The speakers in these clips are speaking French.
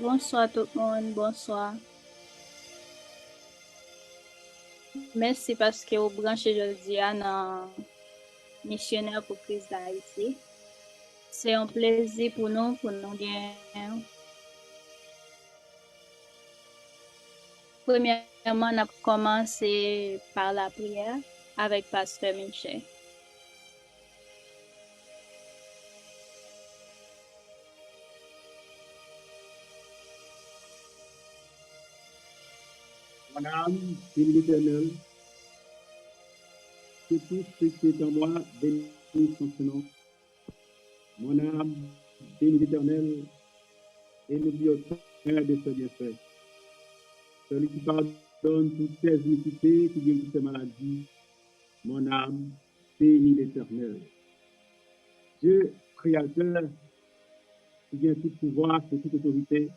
Bonsoir tout le monde, bonsoir. Merci parce que vous branchez aujourd'hui dans Missionnaire pour Christ d'Haïti. C'est un plaisir pour nous bien. Premièrement, on a commencé par la prière avec Pasteur Michel. Mon âme, bénis l'Éternel, que tout ce qui est en moi bénisse son nom. Mon âme, bénis l'Éternel, et n'oublie aucun de ses bienfaits. Celui qui pardonne toutes tes iniquités, qui guérit toutes tes maladies, mon âme, bénis l'Éternel. Dieu, Créateur, qui vient tout pouvoir et toute autorité,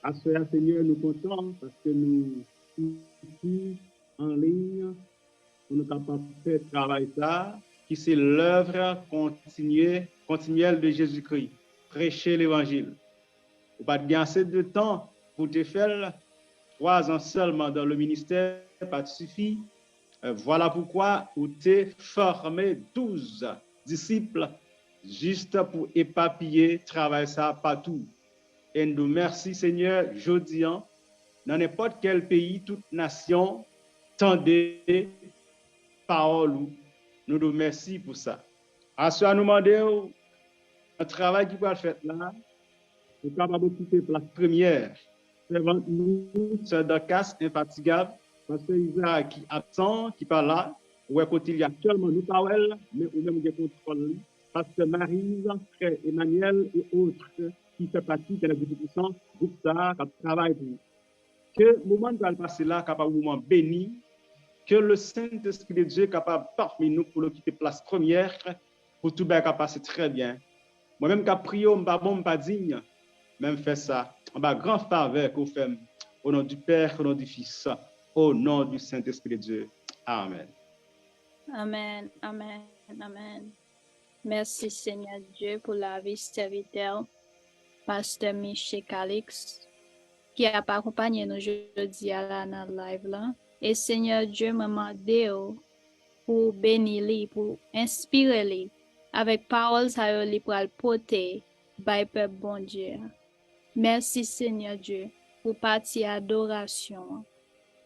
à cela, Seigneur, nous comptons parce que nous ici en ligne, pour nous capables de faire travail ça, qui c'est l'œuvre continuelle de Jésus-Christ, prêcher l'évangile. Vous pas bien assez de temps pour te faire 3 ans seulement dans le ministère, pas de suffit. Voilà pourquoi vous t'es formé 12 disciples juste pour éparpiller, travailler ça partout. Et nous merci Seigneur, jeudi, dans n'importe quel pays, toute nation, tendez parole. Nous nous merci pour ça. À ce nous demandons un travail qui va être fait là, nous sommes capables d'occuper place première. Devant nous, c'est Dorcas infatigable, parce que Isaac qui est absent, qui parle là, où il y a seulement nous parlons, mais ou même des contrôles, parce que Marie, frère Emmanuel et autres qui fait partie de la puissance, groupe ça, qui travaille pour. Que le moment va passer là, capable moment béni, que le Saint-Esprit de Dieu est capable parmi nous pour occuper place première, pour tout bien passer très bien. Moi-même qui a prié, je ne suis pas digne, même fait ça, en bas grand faveur que vous faites, au nom du Père, au nom du Fils, au nom du Saint-Esprit de Dieu. Amen. Amen, amen, amen. Merci Seigneur Dieu pour la vie serviteur, Pasteur Michel Calix, qui a accompagné nous aujourd'hui à la live là. Et Seigneur Dieu m'a demandé pour bénir lui, pour inspirer lui, avec paroles ça lui pour le porter, by peuple bon Dieu. Merci Seigneur Dieu pour partie adoration.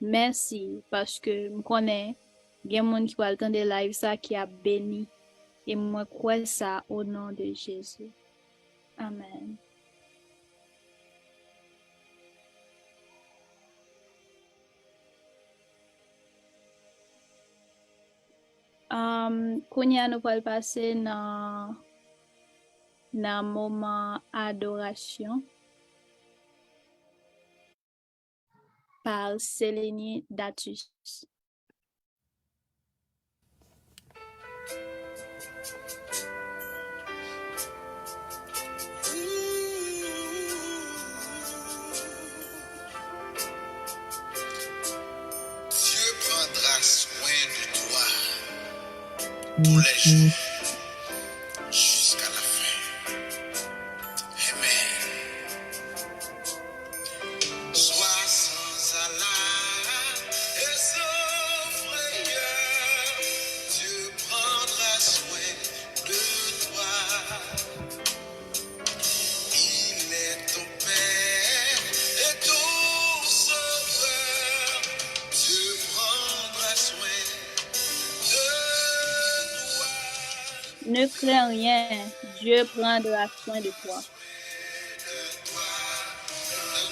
Merci parce que je connais, il y a des gens qui va attendre live ça qui a béni. Et moi crois ça au nom de Jésus. Amen. Kounya nous va passer dans moment adoration par Céline Datus. Dieu prendra soin de toi. tous les jours jusqu'à la fin. Amen. Sois sans alarme et sans frayeur, Dieu prendra soin de toi. Il est ton Père et ton Sauveur, Dieu prendra soin de toi. Ne crains rien, Dieu prendra soin de toi.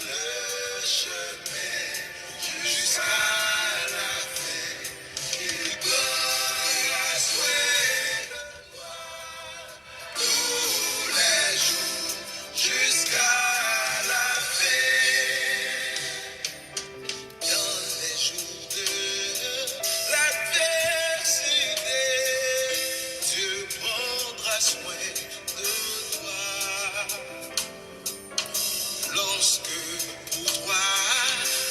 Le chemin jusqu'à la fin, il prendra soin de toi tous les jours jusqu'à la fin. Dans les jours de l'adversité, Dieu prendra soin de toi. Lorsque pour toi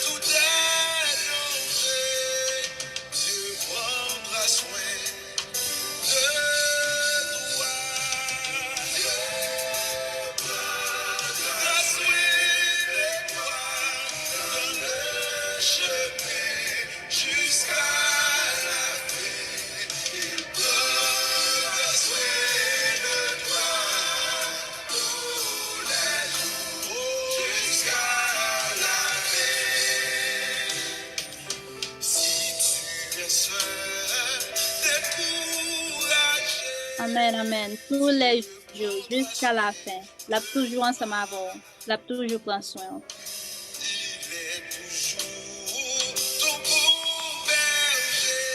tout est changé, Dieu prendra soin de toi. Dieu prendra soin de toi dans le chemin jusqu'à la fin. Il prendra soin de toi tous les jours jusqu'à la fin. Si tu es seul, découragé, Amen, amen. Tous les jours, jusqu'à la fin. L'a toujours ensemble avec vous. L'a toujours prend soin. il est toujours ton bon berger.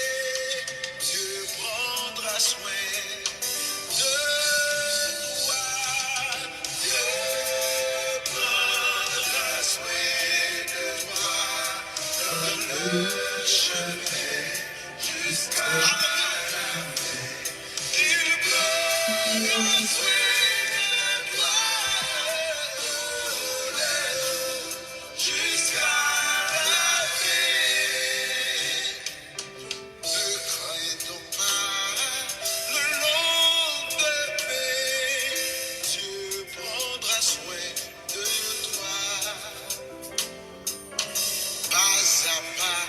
Dieu prendra soin de toi. Dieu prendra soin de toi dans le chemin jusqu'à la fin. Il prendra soin de toi tous les jours jusqu'à la fin. Ne crains donc pas le lendemain, Dieu prendra soin de toi. Pas à pas,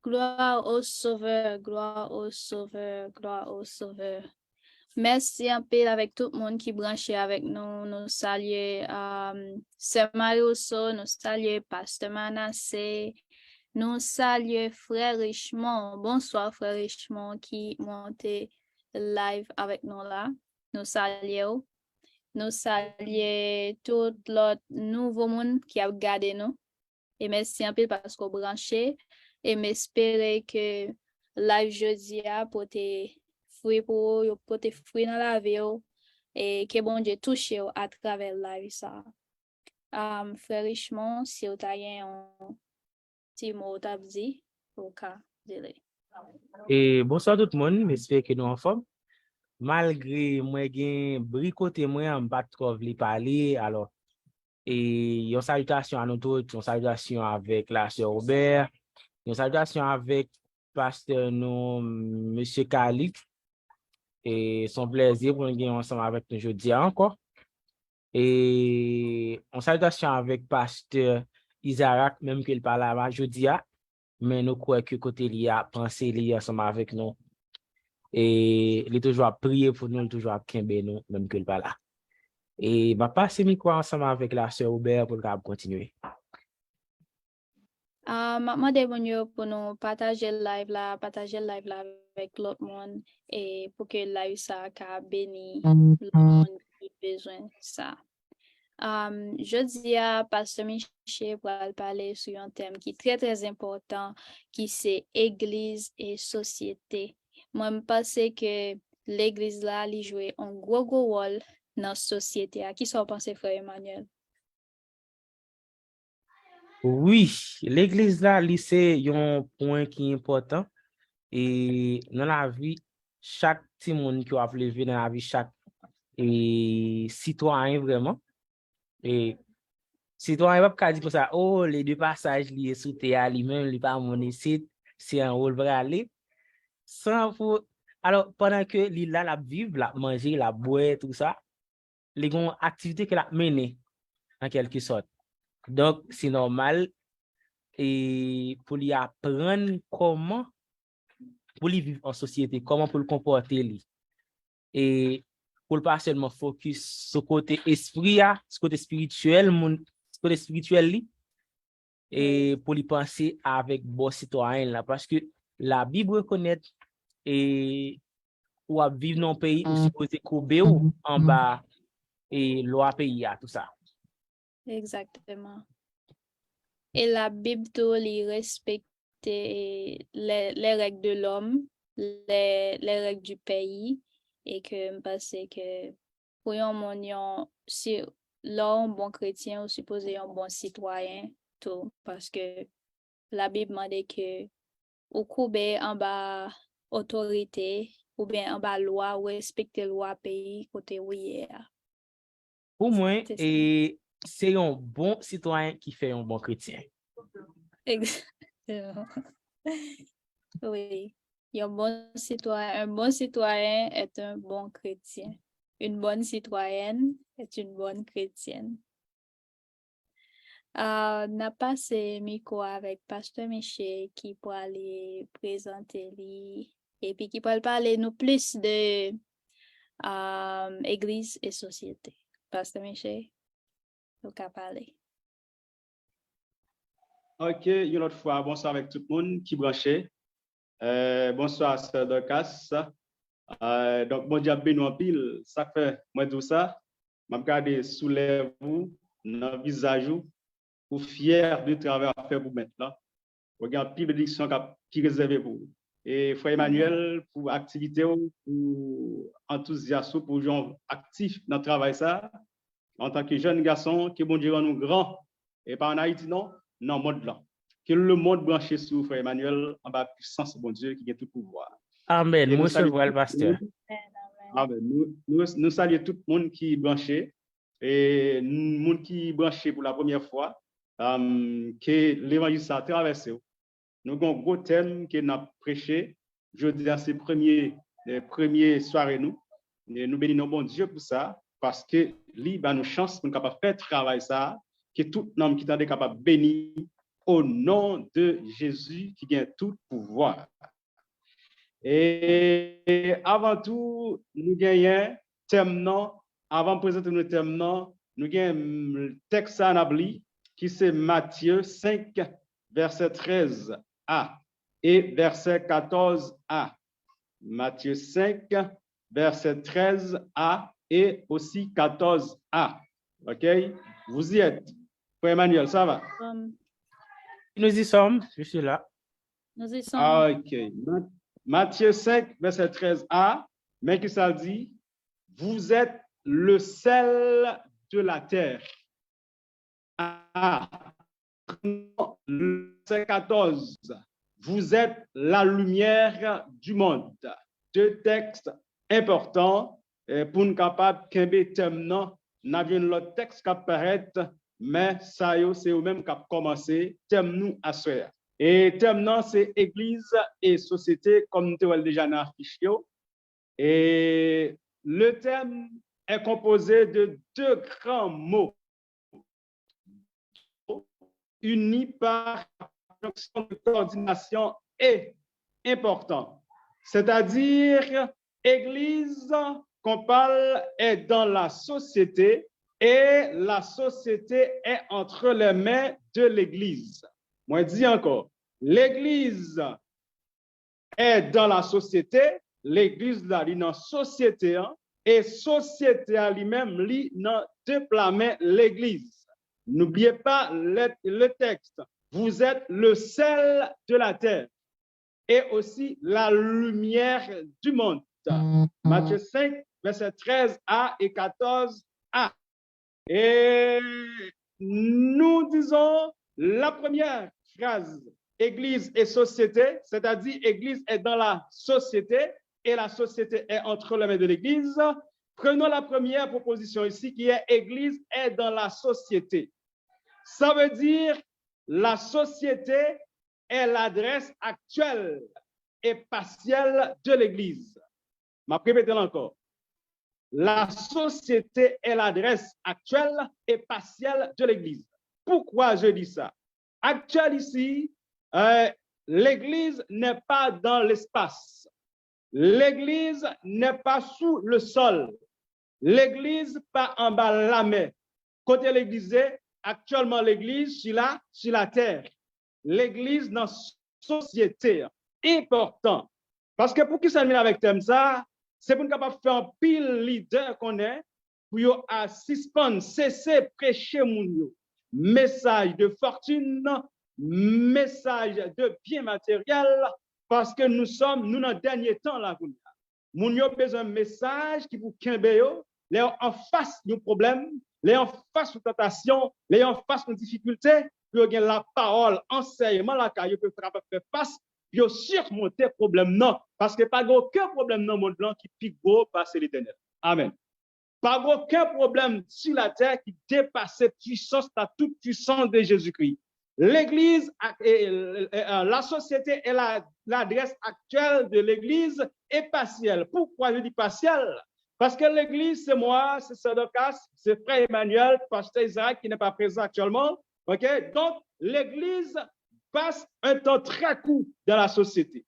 Gloire au Sauveur, gloire au Sauveur, gloire au Sauveur. Merci un peu avec tout le monde qui branché avec nous. Nous saluons Sœur Mariuso, nous saluons Pasteur Manasseh, nous saluons Frère Richemont. Bonsoir Frère Richemont qui montait live avec nous là. Nous saluons. Nous saluons tout l'autre nouveau monde qui a regardé nous. Et merci un peu parce qu'on branché. Et m'espérer que live jeudi a porté fruit pour yo porté fruit dans la vie yo, et que bon Dieu touche yo à travers live ça. Frère Richemont, si vous avez un petit mot à dire, au cas de Et bonsoir tout le monde, j'espère que nous en forme. Malgré moi gen bricoté moi on pas trop vle parler alors et une salutation à nous tous, une salutation avec la sœur Robert, une salutation avec pasteur nous monsieur Calix et son plaisir pour nous gagner ensemble avec nous aujourd'hui encore. Et une salutation avec pasteur Isaac même qu'il parle à jeudi mais nous croyons que côté il a pensé il ensemble avec nous. Et il est toujours à prier pour nous, toujours à kembe nous, même que pas là. Et va passer micro ensemble avec la sœur Robert pour continuer. Maman demande pour nous partager le live là avec l'autre monde et pour que le live ça ka béni le monde qui a besoin de ça. Je dis à Pasteur Michel pour parler sur un thème qui est très très important, qui c'est Église et société. Moi, je pense que l'Église là, elle joue un gros rôle dans la société. À qui ça pense, frère Emmanuel? Oui, l'église là, c'est un point qui est important. Et dans la vie, chaque petit monde qui a levé dans la vie, chaque citoyen vraiment. Et citoyen va pas dire comme ça, oh, les deux passages liés sous terre, lui-même, lui pas mon ici, c'est un rôle pour aller. Sans pour... Alors, pendant que l'île là, la vivre, la manger, la boire, tout ça, les activités qu'elle a menées, en quelque sorte. Donc, c'est normal et pour lui apprendre comment pour lui vivre en société, comment pour le comporter lui. Et pour pas seulement focus sur le côté esprit, sur le côté spirituel, lui, et pour lui penser avec bon citoyen là, parce que la Bible reconnaît et ou à vivre dans un pays où supposé couper ou en bas et loi pays tout ça. Exactement. Et la Bible, il respecte les règles de l'homme, les règles du pays, et que je pense que pour un monde, si l'homme bon chrétien, ou supposé un bon citoyen, tout, parce que la Bible demande que ou couper en bas autorité, ou bien en bas loi, ou respecter loi pays, côté où il est. Pour moi, C'est ça. et c'est un bon citoyen qui fait un bon chrétien. Exactement. Oui. Un bon citoyen est un bon chrétien. Une bonne citoyenne est une bonne chrétienne. N'a pas ce micro avec Pasteur Michel qui peut aller présenter lui et puis qui peut parler nous plus de Église et société. Pasteur Michel, vous pouvez parler. Ok, une autre fois, bonsoir avec tout le monde qui branchait. Bonsoir, Sœur Dorcas. Donc, mon diable béni en pile, ça fait, moi, tout ça, je regarde sous les vous, dans le visage, pour fier du travail à faire pour maintenant. Regarde, pile bénédiction qui est réservée pour vous. Et Frère Emmanuel, pour activité, pour enthousiasme, pour gens actifs dans le travail, ça, en tant que jeune garçon, que bon Dieu rend nous grand. Et pas en Haïti, non, non, monde là. Que le monde branché sur Frère Emmanuel, en bas puissance, bon Dieu, qui a tout pouvoir. Amen. Et Moi, je vois le pasteur. Nous saluons tout le monde qui est branché et le monde qui est branché pour la première fois, que l'évangile a traversé. Nous avons un gros thème que nous avons prêché. Je dis à ces premières soirées, nous bénissons bon Dieu pour ça, parce que lui, nous chance pour nous capable faire travail ça, que tout homme qui est capable de bénir au nom de Jésus qui gagne tout pouvoir. Et avant tout, nous gagnons thème non. Avant de présenter le thème non, nous gagnons le texte anabli qui c'est Matthieu 5, verset 13a et verset 14a. Matthieu 5, verset 13a et aussi 14a. OK? Vous y êtes. Frère Emmanuel, ça va? Nous y sommes, je suis là. Nous y sommes. OK. Matthieu 5, verset 13a, mais qui ça dit? Vous êtes le sel de la terre. Ah, verset 14. Vous êtes la lumière du monde. Deux textes importants pour nous capables de thème non. Nous avons l'autre texte qui apparaît, mais ça c'est au même qui a commencé. Thème nous à soir. Et thème non, c'est Église et société, comme nous avons déjà dans l'affiche. Et le thème est composé de deux grands mots unis par une fonction de coordination et important. C'est-à-dire, Église, qu'on parle, est dans la société et la société est entre les mains de l'Église. Moi, je dis encore, l'Église est dans la société, l'Église là, est dans la société, et société à lui-même, lui, dans deux mains l'Église. N'oubliez pas le texte. Vous êtes le sel de la terre et aussi la lumière du monde. Matthieu 5, verset 13a et 14a. Et nous disons la première phrase, Église et société, c'est-à-dire Église est dans la société et la société est entre les mains de l'Église. Prenons la première proposition ici qui est Église est dans la société. Ça veut dire la société est l'adresse actuelle et partielle de l'Église. Je vais répéter encore. La société est l'adresse actuelle et partielle de l'Église. Pourquoi je dis ça? Actuelle ici, l'Église n'est pas dans l'espace. L'Église n'est pas sous le sol. L'Église pas en bas de la mer. Côté l'Église, actuellement l'Église sur la terre. L'Église dans la société. Important. Parce que pour qui ça vient avec thème ça, c'est pour nous capable faire un pile leader qu'on est, pour suspendre, cesser, prêcher mon message de fortune, message de bien matériel, parce que nous dans le dernier temps là. Nous avons besoin d'un message qui vous kembe les en face du problème, les en face de tentation, les en face de difficulté, puis vous la parole, enseignement là, car vous pouvez faire face, puis vous surmonter problème non, parce que pas aucun problème dans le monde blanc qui pique gros passer l'Éternel. Amen. Pas aucun problème sur la terre qui dépasse puissance, la toute puissance de Jésus-Christ. L'Église, la société est l'adresse actuelle de l'Église est partielle. Pourquoi je dis partielle? Parce que l'Église, c'est moi, c'est Sodocas, c'est Frère Emmanuel, Pasteur Isaac qui n'est pas présent actuellement. Okay? Donc, l'Église passe un temps très court dans la société.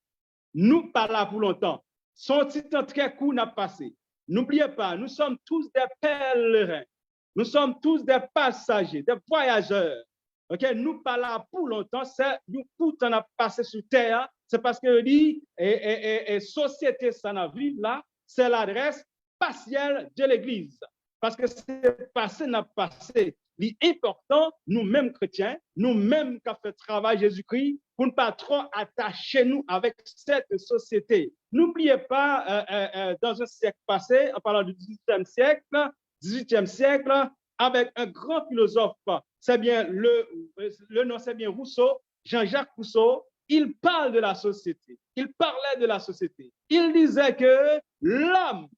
Nous, pas là pour longtemps. Son petit temps très court n'a passé. N'oubliez pas, nous sommes tous des pèlerins. Nous sommes tous des passagers, des voyageurs. Okay? Nous pas là pour longtemps, c'est nous tout en a passé sur terre, c'est parce que dit société ça n'a vivre là, c'est l'adresse partielle de l'Église. Parce que c'est passé n'a passé. L'important, nous-mêmes chrétiens, nous-mêmes qui avons fait travail Jésus-Christ, pour ne pas trop attacher nous avec cette société. N'oubliez pas, dans un siècle passé, en parlant du 18e siècle, avec un grand philosophe, c'est bien le nom, c'est bien Rousseau, Jean-Jacques Rousseau, il parle de la société. Il parlait de la société. Il disait que l'homme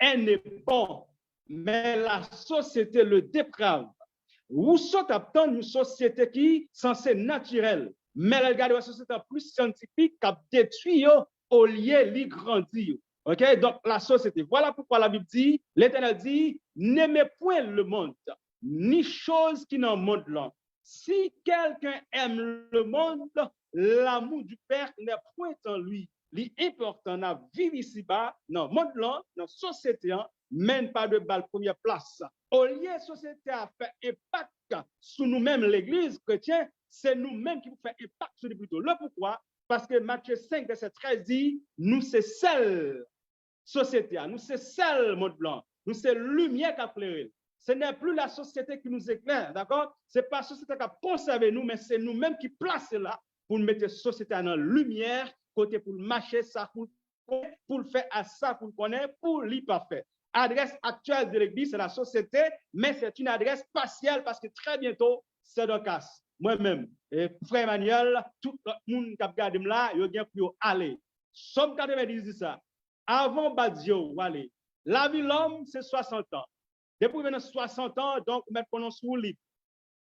est né bon, mais la société le déprave. Rousseau attend une société qui est censée naturelle, mais elle regarde la société plus scientifique qui a détruit au lieu de grandir. Okay? Donc, la société. Voilà pourquoi la Bible dit, l'Éternel dit, n'aimez point le monde, ni chose qui dans le monde là. Si quelqu'un aime le monde, l'amour du Père n'est point en lui. L'important n'a vivre ici-bas, dans le monde là, dans la société, mène pas de balle première place. Au lieu de la société à faire impact sur nous-mêmes, l'Église chrétienne, c'est nous-mêmes qui faisons impact sur les plutôt. Le pourquoi? Parce que Matthieu 5, verset 13 dit, nous c'est seule société, nous c'est seul monde blanc, nous c'est lumière qui a éclairé. Ce n'est plus la société qui nous éclaire, d'accord? Ce n'est pas la société qui a conservé nous, mais c'est nous-mêmes qui placons là pour mettre la société dans la lumière, côté pour marcher, ça pour le faire à ça, pour le connaître, pour l'y pas faire. Adresse actuelle de l'Église, c'est la société, mais c'est une adresse partielle parce que très bientôt, c'est le cas. Moi-même, et frère Emmanuel, tout le monde qui a regardé là, il y a pour aller. Somme 90 dit ça. Avant Badio, aller. La vie de l'homme, c'est 60 ans. Depuis maintenant 60 ans, donc, maintenant, sous libre.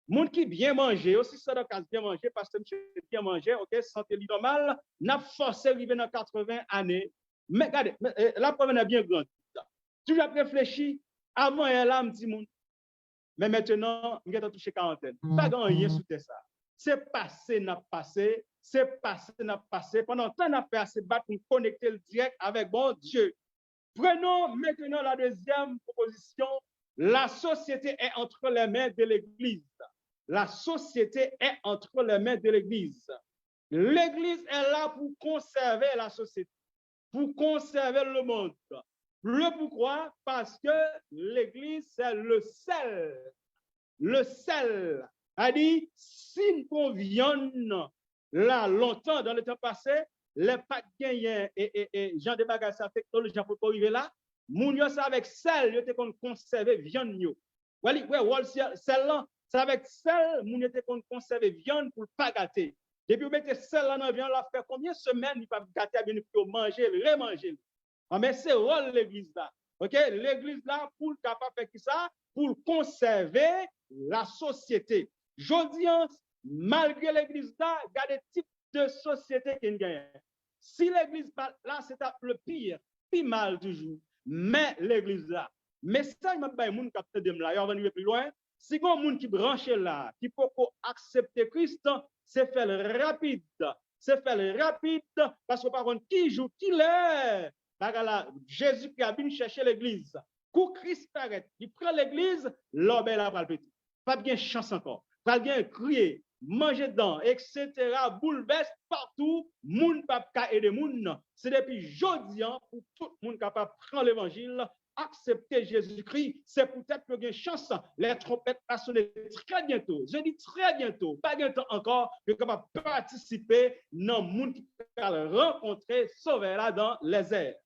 Monde qui bien manger, aussi ça dans bien manger, parce que monsieur bien manger, ok, santé normale, n'a forcé arriver dans 80 années. Mais regardez, la preuve est bien grande. Tu as réfléchi, avant elle a un petit monde. Mais maintenant, il a touché quarantaine. Pas grand rien sous ça. C'est passé, n'a passé, c'est passé, n'a passé. Pendant temps, on a fait assez battre pour connecter le direct avec bon Dieu. Prenons maintenant la deuxième proposition. La société est entre les mains de l'Église. La société est entre les mains de l'Église. L'Église est là pour conserver la société, pour conserver le monde. Le pourquoi? Parce que l'Église, c'est le sel. Le sel. A dit, si nous convions là longtemps dans le temps passé, les pas gagnants et gens de bagages à technologie pour arriver là, moun yo ça avec sel, yo te kon conserver viande yo. Ouais, sel là, c'est avec sel, moun yo te kon conserver viande pour pas gâter. Depuis vous mettez sel là dans viande, là fait combien de semaines il pas gâter bien pour manger, remanger. Mais c'est rôle l'église là. OK, l'église là pour capable faire ça, pour conserver la société. Jodi, malgré l'église là, il y a des types de sociétés qui gagnent. Si l'église là, c'est le pire mal toujours. Mais l'église là. Mais ça, il m'a dit, moun qui a là, il va venir plus loin. Si on moun qui branche là, qui peut accepter Christ, c'est faire rapide. C'est faire rapide parce que par contre, qui joue, qui l'est. Jésus qui a venu chercher l'église. Quand Christ arrête, il prend l'église, l'homme là pour le petit. Pas bien chance encore. Pas bien crier, manger dedans, etc. Bouleverse partout. Moun pas aider moun. C'est depuis jeudi pour tout le monde capable de prendre l'évangile, accepter Jésus-Christ. C'est peut-être que une chance. Les trompettes vont sonner très bientôt. Je dis très bientôt, pas bientôt encore, que capable de participer dans le monde qui va rencontrer sauver là dans les airs.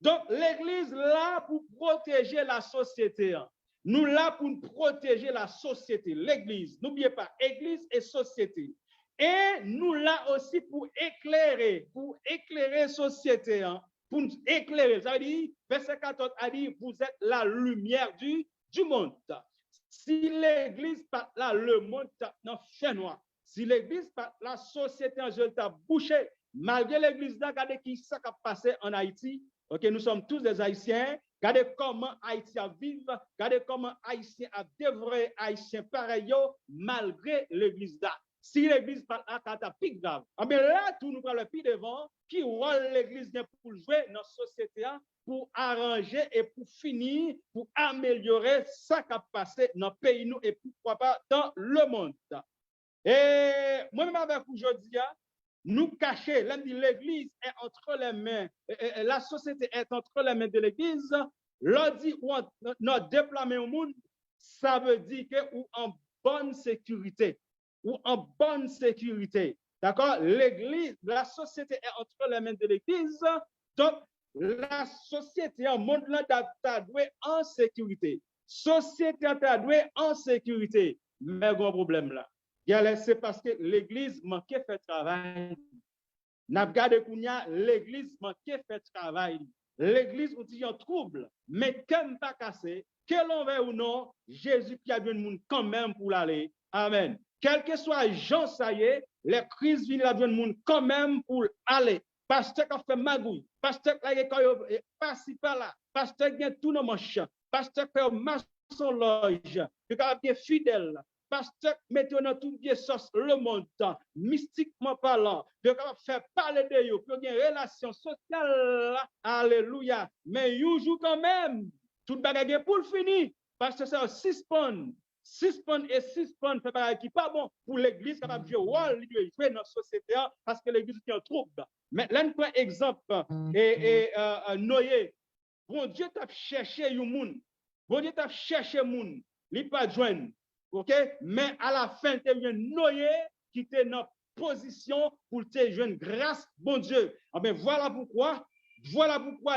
Donc, l'Église là pour protéger la société. Nous là pour protéger la société. L'Église, n'oubliez pas, Église et société. Et nous là aussi pour éclairer la société. Pour nous éclairer. Ça veut dire, verset 14 a dit, vous êtes la lumière du monde. Si l'Église pas là, le monde n'a fait noir. Si l'Église pas la société en jeu t'a bouché, malgré l'Église là, regardez qui ça a passé en Haïti. OK, nous sommes tous des Haïtiens. Regardez comment Haïtiens vivent. Regardez comment Haïtiens a des vrais Haïtiens pareils malgré l'église là. Si l'église parle à catapult grave. Mais là, tout nous prend le pied devant. Qui rôle l'église pour jouer dans la société pour arranger et pour finir, pour améliorer ça qui a passé dans le pays nous et pourquoi pas dans le monde. Et moi-même avec aujourd'hui, nous cacher, l'église est entre les mains, la société est entre les mains de l'église, l'on dit notre déploiement au monde, ça veut dire que ou en bonne sécurité, d'accord? L'église, la société est entre les mains de l'église, donc la société en monde là doit être en sécurité. Société doit être en sécurité, mais gros problème là. C'est parce que l'église manquait de travail. N'a regardé kounya, l'église manquait de travail. L'église dit en trouble, mais comme pas cassé, que l'on veut ou non, Jésus qui a bien le monde quand même pour l'aller. Amen. Quel que soit Jean, ça y est, les crises viennent la bien le monde quand même pour aller. Pasteur qui a fait magouille, pasteur qui a passé par là, pasteur qui a tout dans manche, pasteur qui a maçon loge, qui a bien fidèle. pasteur mettez dans tout pied sauce le monde, mystiquement parlant, de faire parler de eux, pour qu'il y ait une relation sociale, alléluia. Mais un jour quand même, tout le bagage pour le finir, parce que c'est 6 points et 6 points fait pareil qui pas bon pour l'église capable de jouer dans la société parce que l'église est en trouble. Mais là, nous prenons exemple et Noé. Bon Dieu t'a cherché un monde. Bon Dieu t'a cherché un monde. Il n'a pas joindre. OK? Mais à la fin, tu as Noé qui était dans position pour te joindre grâce, bon Dieu. Ah ben, voilà pourquoi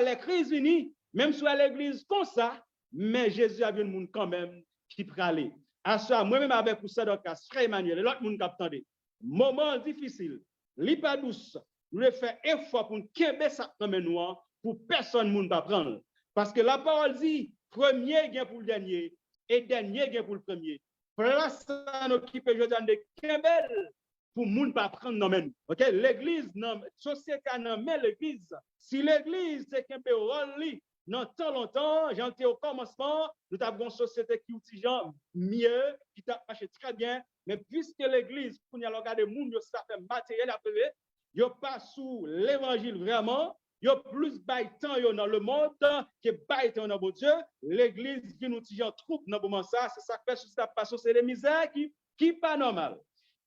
les crises viennent, même sur l'église comme ça, mais Jésus a vu un monde quand même qui peut aller. À ça, moi-même avec vous, ça, donc, frère Emmanuel, et l'autre monde qui attendait. Moment difficile, li pas douce, nous devons faire effort pour nous ça dans nous pour personne ne va prendre. Parce que la parole dit, premier gain pour le dernier, et dernier gain pour le premier. Place à nous qui peut jouer dans des kembel pour ne pas prendre dans nous. OK? L'église, la société non mais l'église. Si l'église, c'est qu'un peu rôle, dans tant longtemps, j'en étais au commencement, nous avons une société qui utilise mieux, qui t'a marché très bien, mais puisque l'église, pour nous regarder le monde, ça fait matériel à payer, il n'y a pas sous l'évangile vraiment, il y a plus de temps dans le monde que de temps dans mon Dieu. L'église qui nous tient en troupe dans le moment ça, c'est ça que fait ça passe, c'est les misères qui pas normal.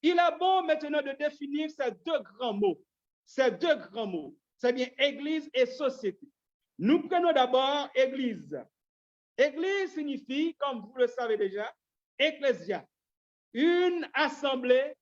Il est bon maintenant de définir ces deux grands mots. Ces deux grands mots, c'est bien église et société. Nous prenons d'abord église. Église signifie, comme vous le savez déjà, ecclésia, une assemblée,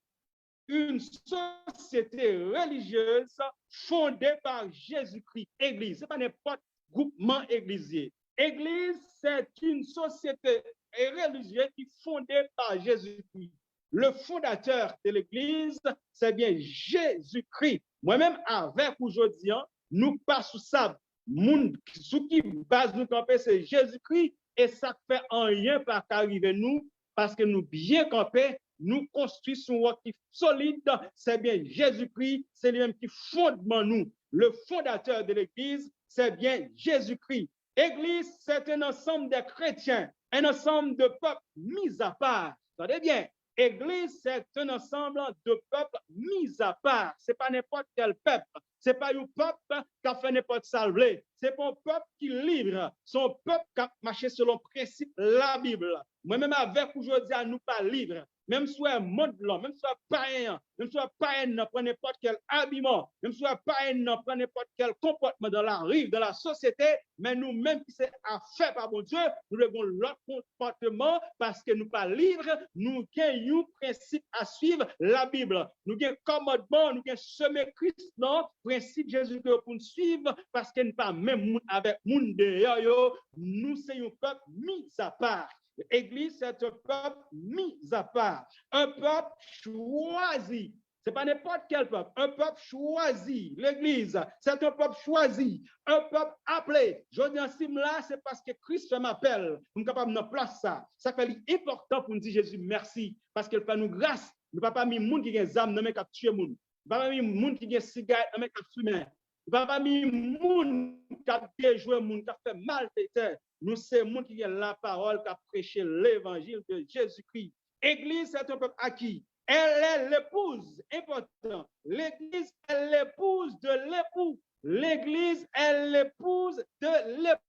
une société religieuse fondée par Jésus-Christ. Église, ce n'est pas n'importe groupement églisier. Église, c'est une société religieuse qui est fondée par Jésus-Christ. Le fondateur de l'église, c'est bien Jésus-Christ. Moi-même, avec aujourd'hui, nous passons ça. Sous qui base nous camper, c'est Jésus-Christ. Et ça fait en rien par arriver nous, parce que nous bien camper, nous construisons un roc qui solide, c'est bien Jésus-Christ, c'est lui-même qui fondement nous. Le fondateur de l'Église, c'est bien Jésus-Christ. Église, c'est un ensemble de chrétiens, un ensemble de peuples mis à part. Attendez bien, Église, c'est un ensemble de peuples mis à part. Ce n'est pas n'importe quel peuple. Ce n'est pas un peuple qui a fait n'importe salvé. Ce n'est pas un peuple qui livre. C'est un peuple qui a marché selon le principe de la Bible. Moi-même, avec aujourd'hui, à nous pas livre. Même si un monde blanc, même si un païen, même si un païen ne prend n'importe quel habillement, même si un païen ne prend n'importe quel comportement dans la rue, dans la société, mais nous-mêmes qui c'est à faire par mon Dieu, nous devons l'autre comportement parce que nous pas livres, nous avons un principe à suivre, la Bible. Nous avons un commandement, nous avons semé Christ, non, principe Jésus pour nous suivre parce que nous pas même avec monde dehors, nous sommes un peuple mis à part. L'Église, c'est un peuple mis à part, un peuple choisi. Ce n'est pas n'importe quel peuple, un peuple choisi. L'Église, c'est un peuple choisi, un peuple appelé. Je dis en là, c'est parce que Christ m'appelle. Nous sommes capables de place ça. Ça fait important pour nous dire Jésus merci, parce qu'il fait nous grâce. Nous ne pouvons pas mis monde qui a des âmes, qui a tué monde. Nous ne pouvons pas mis monde qui a des cigarettes, qui a fumé. Nous ne pouvons pas mis monde qui a déjoué, qui a fait mal. Nous, c'est monde qui a la parole, qui a prêché l'évangile de Jésus-Christ. Église, c'est un peuple acquis. Elle est l'épouse, important. L'église est l'épouse de l'époux. L'église est l'épouse de l'époux.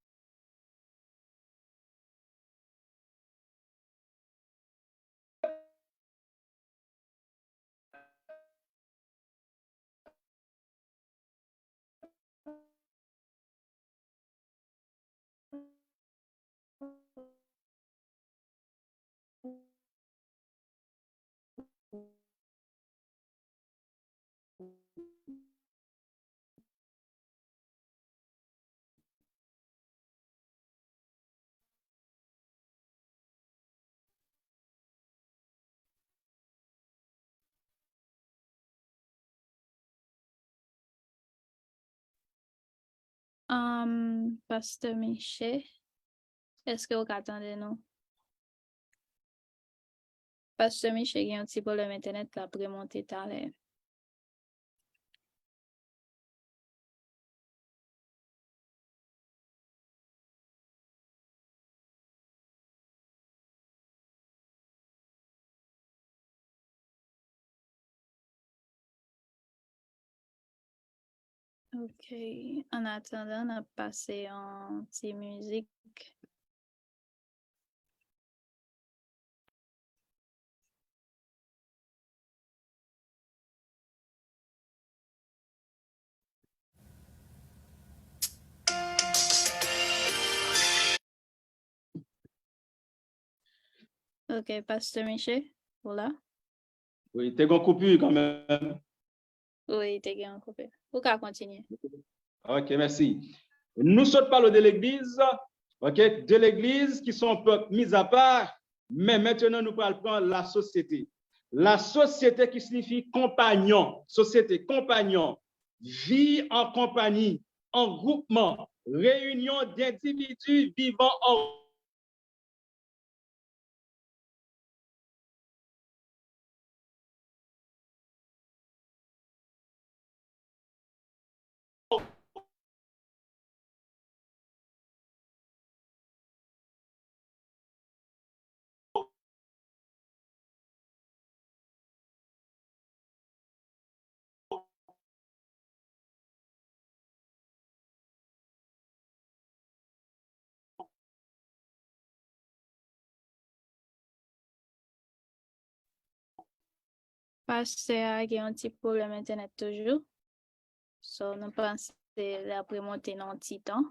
Pasteur Michel, est-ce que vous attendez nous? Pasteur Michel, il y a un petit problème internet qui a remonté tout à l'heure. Ok. En attendant, on a passé en petite musique. Ok, Pasteur Michel, voilà. Oui, t'es gon coupure quand même. Oui, t'es bien coupé. Vous pouvez continuer. Ok, merci. Nous sommes parlons de l'Église, ok, de l'Église qui sont mis à part, mais maintenant nous parlons prendre la société. La société qui signifie compagnon, société, compagnon, vie en compagnie, en groupement, réunion d'individus vivant en Pasteur a un petit problème Internet toujours. So, nous pensons après monter dans un petit temps.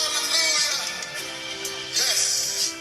Hallelujah. Yes.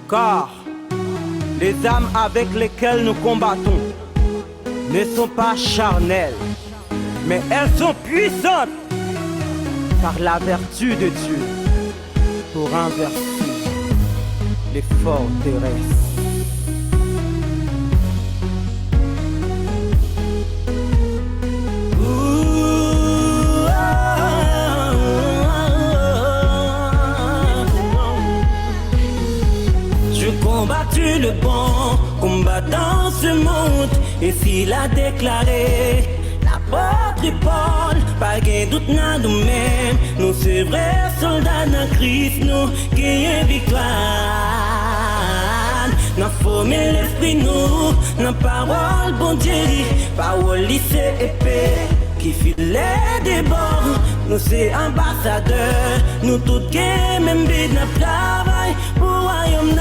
Car les âmes avec lesquelles nous combattons ne sont pas charnelles, mais elles sont puissantes par la vertu de Dieu pour renverser les forteresses. Combattu le bon combat dans ce monde, et s'il a déclaré l'apôtre Paul, pas de doute dans nous-mêmes, nous sommes vrais soldats dans Christ, nous gagnons victoire. Nous formons l'esprit, nous, dans parole, bon Dieu, parole lycée épée, qui filet des bords, nous sommes ambassadeurs, nous tous gagnons même but dans travail pour royaume.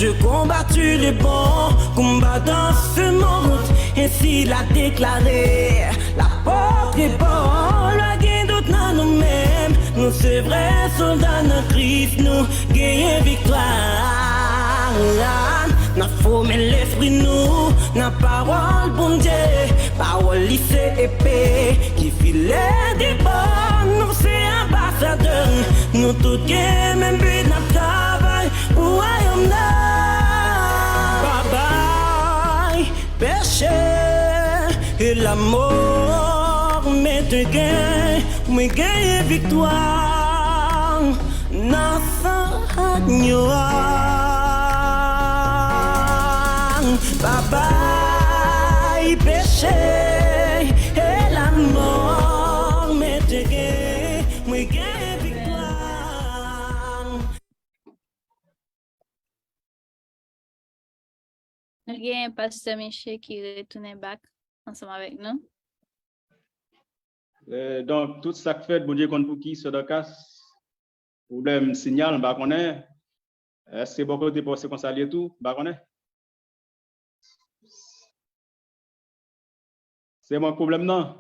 Je combattu le bon combat dans ce monde, ainsi l'a déclaré l'apôtre Paul. Gagne d'autres dans nous-mêmes, nous sommes vrais soldats dans Christ, nous gagnons victoire. N'a formé l'esprit nous, n'a parole bon Dieu, parole lycée épée, qui filet des bords, nous c'est ambassadeurs, nous tous gagnons même but dans travail pour royaume. Péché et la mort, mais te gagne, mais gagne victoire. Nasa agnoa, bye péché et la mort, mais te gagne, mais gagne victoire. Il y a un pasteur Michel qui retourne back ensemble avec nous. Donc, tout ça fait, bon Dieu, pour qui, ce cas, problème signal, bah, qu'on est. Est-ce que beaucoup de postes comme ça, et tout, bah, qu'on est. C'est mon problème, non?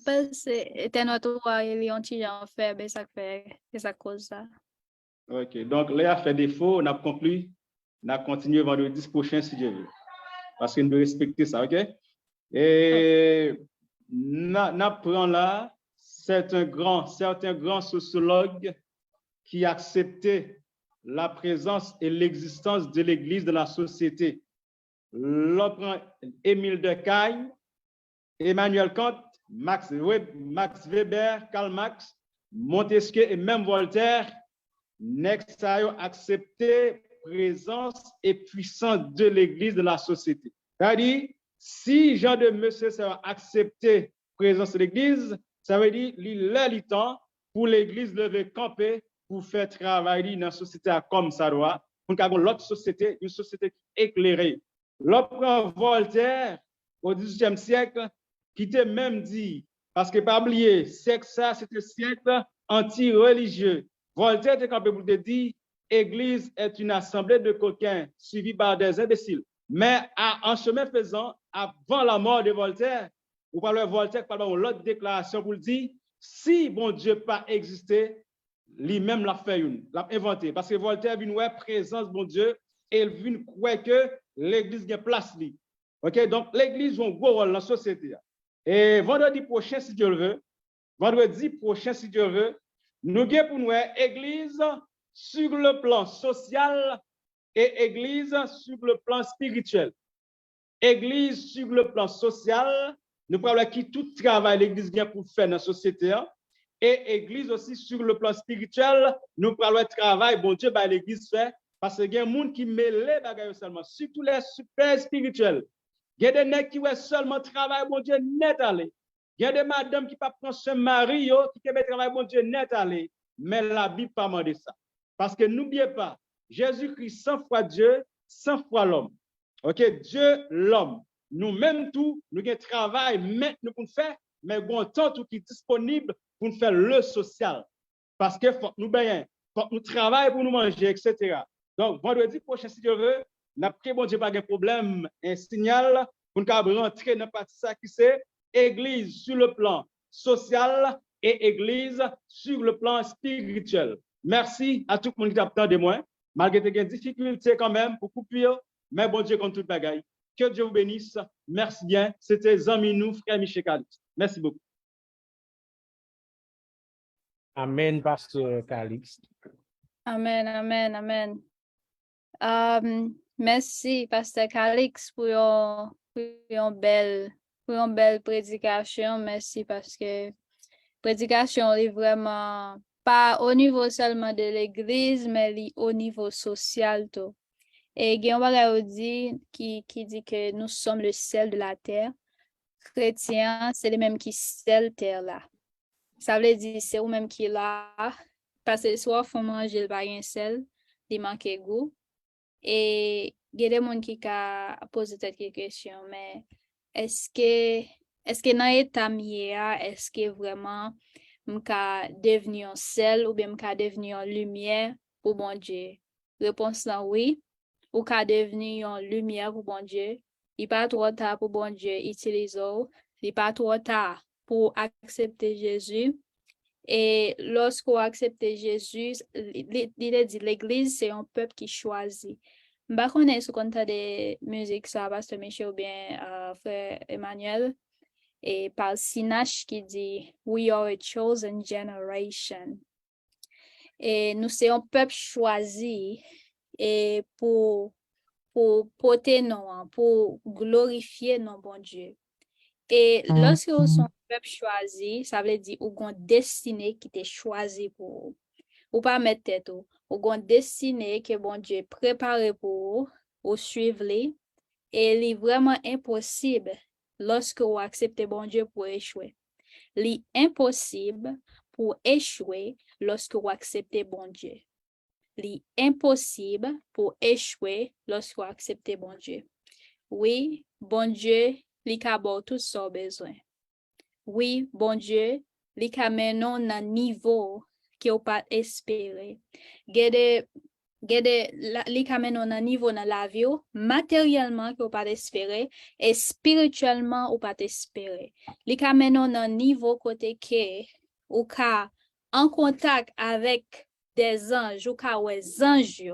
Parce que notre roi, il est en fait, ben ça fait, c'est ça cause ça. Ok, donc là, a fait défaut, on a conclu, on a continué vendredi prochain si Dieu veut. Parce qu'on doit respecter ça, ok? Et n'apprend là, certains grands sociologues qui acceptaient la présence et l'existence de l'Église dans la société. L'on prend Émile Durkheim, Emmanuel Kant, Max Weber, Karl Marx, Montesquieu et même Voltaire. Next, ça a accepté présence et puissance de l'Église de la société. C'est-à-dire, si Jean de Monsieur a accepté présence de l'Église, ça veut dire qu'il a le temps pour l'Église lever camper pour faire travailler dans la société comme ça doit, pour avoir l'autre société, une société éclairée. L'autre Voltaire, au XVIIIe siècle, qui t'a même dit, parce que pas oublier, siècle ça, c'était siècle anti-religieux. Voltaire était capable de dire Église est une assemblée de coquins suivie par des imbéciles. Mais en chemin faisant, avant la mort de Voltaire, ou par le Voltaire, par l'autre déclaration pour dire si bon Dieu pas existé, lui-même l'a fait une, l'a inventé. Parce que Voltaire vient voir présence bon Dieu et il vient croire que l'Église a place lui. Ok, donc l'Église joue un gros rôle dans la société. Et vendredi prochain, si Dieu le veut, nous avons pour nous Église sur le plan social et Église sur le plan spirituel. Église sur le plan social, nous parlons qui tout travail l'Église vient pour faire dans la société. Et Église aussi sur le plan spirituel, nous parlons de travail, bon Dieu, bah, l'Église fait, parce qu'il y a un monde qui mêle les bagages seulement, surtout les super spirituels. Il y a des nègres qui ont seulement travail, bon Dieu, net aller. Il y a des madames qui ne prennent pas son mari, qui ont travail, bon Dieu, net aller. Mais la Bible pas demandé ça. Parce que n'oubliez pas, Jésus-Christ, 100 fois Dieu, 100 fois l'homme. Ok, Dieu, l'homme. Nous-mêmes, tout, nous avons travail, maintenant pour faire, mais bon temps tout qui est disponible pour faire le social. Parce que faut nous bailler, faut nous travailler pour nous manger, etc. Donc, vendredi prochain, si Dieu veut, n'après bon Dieu pas de problème, un signal pour nous rentrer dans la partie ça qui c'est Église sur le plan social et Église sur le plan spirituel. Merci à tout le monde qui a de moi. Malgré des difficultés quand même pour couper, mais bon Dieu contre toute bagaille. Que Dieu vous bénisse. Merci bien. C'était Zaminou, frère Michel Calix. Merci beaucoup. Amen, Pasteur Calix. Amen, amen, amen. Merci, Pasteur Calix, pour une belle prédication. Merci parce que prédication est vraiment pas au niveau seulement de l'église, mais au niveau social tout. Et Guillaume dit qui dit que nous sommes le sel de la terre. Chrétiens, c'est les mêmes qui sel terre là. Ça veut dire c'est eux même qui là parce que soit faut manger le pas sel, il manque goût. Et il y a des gens qui ont posé cette question, mais est-ce que dans l'état mieux, est-ce que vraiment m'ka devenir un sel ou bien m'ka devenir une lumière pour bon Dieu? Réponse là oui. Ou ka devenir une lumière pour bon Dieu. Il pas trop tard pour bon Dieu utiliser. Il pas trop tard pour accepter Jésus. Et lorsqu'on accepte Jésus, il dit l'église c'est un peuple qui choisit. Je ne connais pas ce qu'on a de musique ça Pasteur Michel ou bien frère Emmanuel. Et par Sinache qui dit We are a chosen generation. Et nous sommes un peuple choisi et pour porter non, pour glorifier nos bon Dieu. Et lorsque nous sommes un peuple choisi, ça veut dire qu'on a une destinée qui est choisie pour ou pas mettre tête ou une destinée que bon Dieu préparé pour ou suivre les. Et il est vraiment impossible lorsque vous acceptez bon Dieu pour échouer. Il est impossible pour échouer lorsque vous acceptez bon Dieu. Il est impossible pour échouer lorsque vous acceptez bon Dieu. Oui, bon Dieu, il a tout son besoin. Oui, bon Dieu, il a maintenant un niveau que vous pas espérer. Il a maintenant un niveau dans la vie, matériellement que vous pas espérer et spirituellement ou pas espérer. Il a maintenant un niveau côté que ou ka en contact avec des anges ou ka des anges.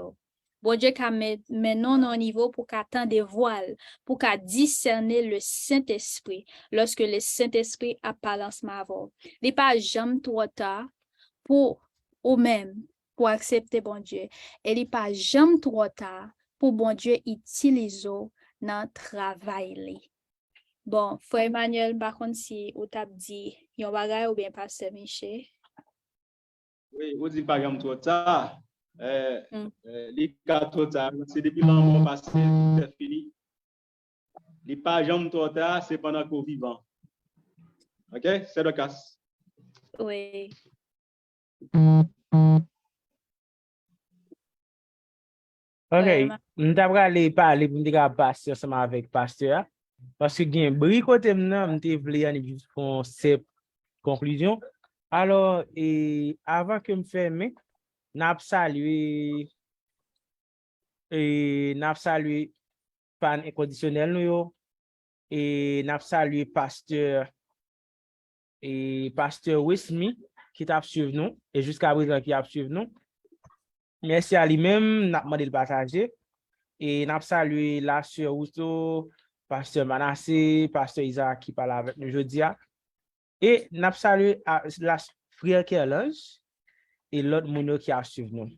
Bon Dieu ka maintenant un niveau pour qu'attendre des voiles, pour qu'à discerner le Saint-Esprit lorsque le Saint-Esprit apparaît en ce moment. Il n'est pas jamais trop tard pour ou même pour accepter bon Dieu. Et il n'est pas jamais trop tard pour bon Dieu utiliser dans le travail. Bon, frère Emmanuel, par contre, si vous avez dit, yon bagay ou bien Pasteur Michel. Oui, vous dites pas comme trop tard. Les cas trop tard, c'est depuis l'an passé, c'est fini. Les pas jamais trop tard, c'est pendant qu'on vivant. OK? C'est le cas. Oui. Ok, nous avons parler pour nous passer ensemble avec Pasteur. Parce que gen bri côté maintenant, m'te vle an juste pour cette conclusion. Alors, et avant que me ferme, n'a salué fan inconditionnel nous yo et n'a salué Pasteur Wismi qui t'a suivi nous et jusqu'à présent qui a suivi nous. Merci à lui-même, n'a demandé de partager et n'a salué la sœur Rousseau, Pasteur Manassé, Pasteur Isaac qui parle avec nous aujourd'hui. Et n'a salué la frère Kerlange et l'autre monde qui a suivi nous.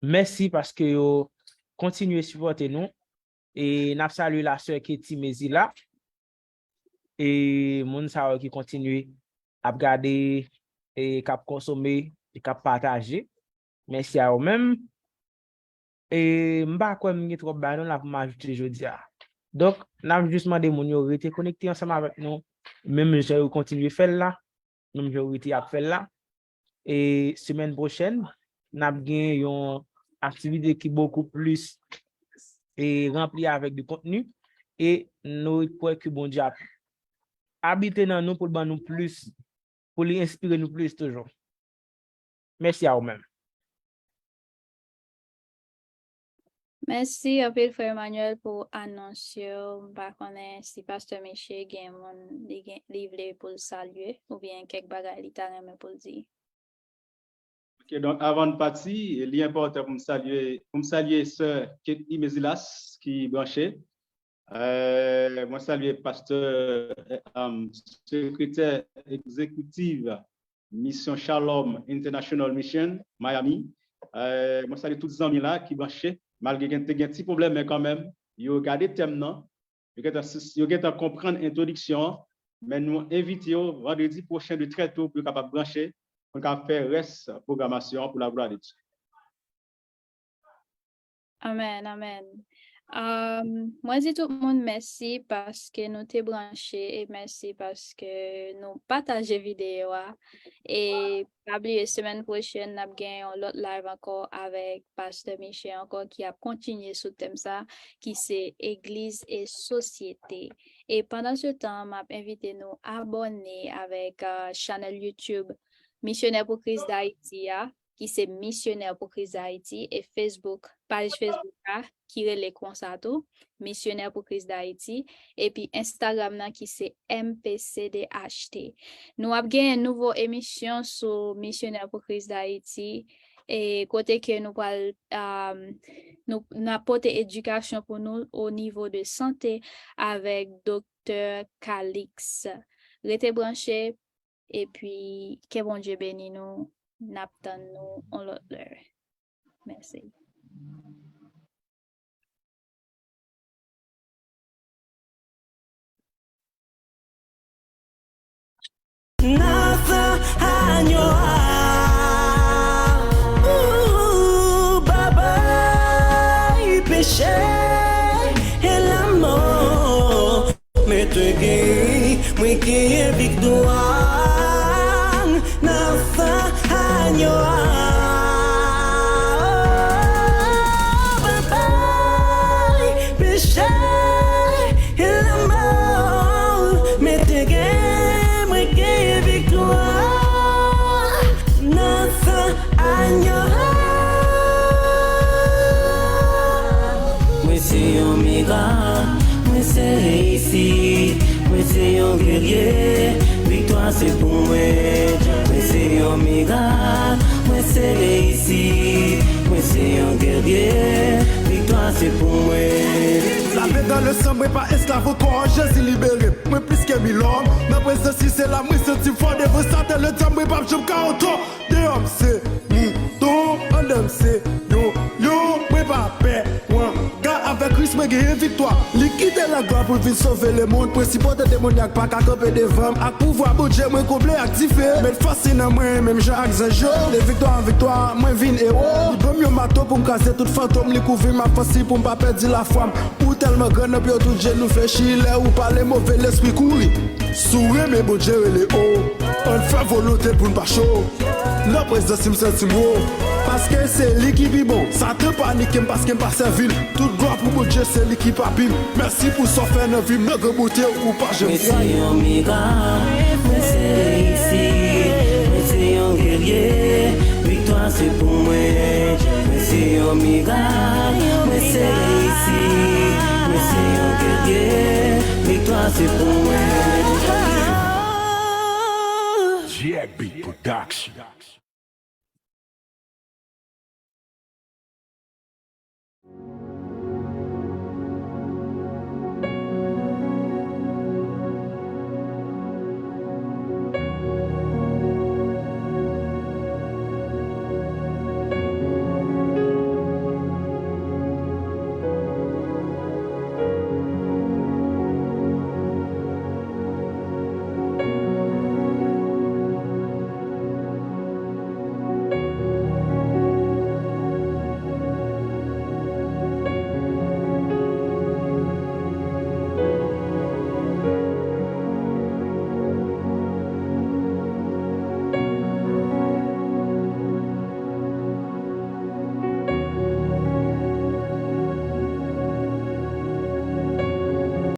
Merci parce que vous continuez à supporter nous et n'a salué la sœur Ketty Mezila et moun sa qui continue à regarder et à consommer et à partager. Merci à vous-même. Et m'ba quoi m'y trop banon la pour m'ajouter aujourd'hui. Donc, n'a juste demandé moun yo rete connecté ensemble avec nous. Même je vais continuer faire là. Même je vais à faire là. Et semaine prochaine, n'a gagné une activité qui beaucoup plus et remplie avec du contenu et nous pour que bon Dieu habiter dans nous pour nous plus pour les inspirer nous plus toujours. Merci à vous-même. Merci un peu, Frère Emmanuel, pour annoncer. Par contre, si Pasteur Michel gagne mon livre pour le saluer, ou bien quelques bagages littéralement pour le dire. Ok, donc avant de partir, il est important pour me saluer sœur Kate Mezilas qui est branchée. Moi saluer pasteur secrétaire exécutif Mission Shalom International Mission Miami. Moi saluer tous les amis là qui branchés malgré qu'il y a un petit problème mais quand même, ils regardent le thème non. Ils ont comprendre l'introduction, mais nous invitons vendredi prochain de très tôt pour capable brancher pour faire reste programmation pour la gloire de Dieu. Amen, amen. Moi, dis tout le monde merci parce que nous t'es branchés et merci parce que nous partagez vidéo. Et la semaine prochaine, nous avons l'autre live encore avec Pasteur Michel encore qui a continué ce thème ça, qui c'est Église et société. Et pendant ce temps, m'a invité nous à abonner avec channel YouTube Missionnaire pour Christ d'Haïti, qui c'est Missionnaire pour Christ d'Haïti, et Facebook, page Facebook, qui est les concertos, Missionnaire pour Christ d'Haïti, et puis Instagram, qui c'est MPCDHT. Nous avons une nouvelle émission sur Missionnaire pour Christ d'Haïti, et côté que nous apportons éducation pour nous au niveau de santé avec Dr. Calix. Restez branchés. Et puis, que bon Dieu bénisse nous, n'attend nous en l'autre l'heure. Merci. Nasa anyoa, baba, y péché et la mort, mais te guéris, moi qui ai victoire. Nasa anyoa, baba, y péché et la mort, mais te guéris, moi qui ai victoire. Nasa anyoa, moi c'est un miracle, moi c'est réussi, moi c'est un guerrier, victoire c'est pour moi. Moi c'est un miracle, moi c'est réussi, moi c'est un guerrier, victoire c'est pour moi. La paix dans le sang, moi pas esclave au corps, Jésus libéré. Moi plus que 1000 hommes, ma présence si c'est la moi senti fort de vous santé le temps, moi pas j'aime qu'à autant. Des hommes c'est mouton, un homme c'est yo, moi pas paix, moi. Gars avec Christ, moi guérir victoire. Liquide la gloire pour venir sauver le monde. Principal de démoniaque, pas qu'à camper devant. À pouvoir, bon Dieu, moi complet activé. Mais fascinant, moi, même Jean Axanjo. De victoire en victoire, moi vin héros. Il peut mieux mato pour me casser tout fantôme. Li couvrir ma facile pour me pas perdre la femme. Ou tellement grand, puis tout Dieu nous fait chier. Ou parler mauvais, l'esprit courir. Sourire, mais bon Dieu, il est haut. On fait volonté pour ne pas chaud. La présence, il me sent mot. Parce que c'est lui qui vit bon. Ça te panique parce qu'il passe à ville. Toute gloire pour mon Dieu, c'est lui qui papine. Merci pour son faire notre vie. Me rebouter ou pas, je me c'est un miracle, mais c'est réussi. Mais c'est un guerrier, victoire c'est pour moi. Mais c'est un miracle, mais c'est réussi. Mais c'est un guerrier, victoire c'est pour moi. JB Production.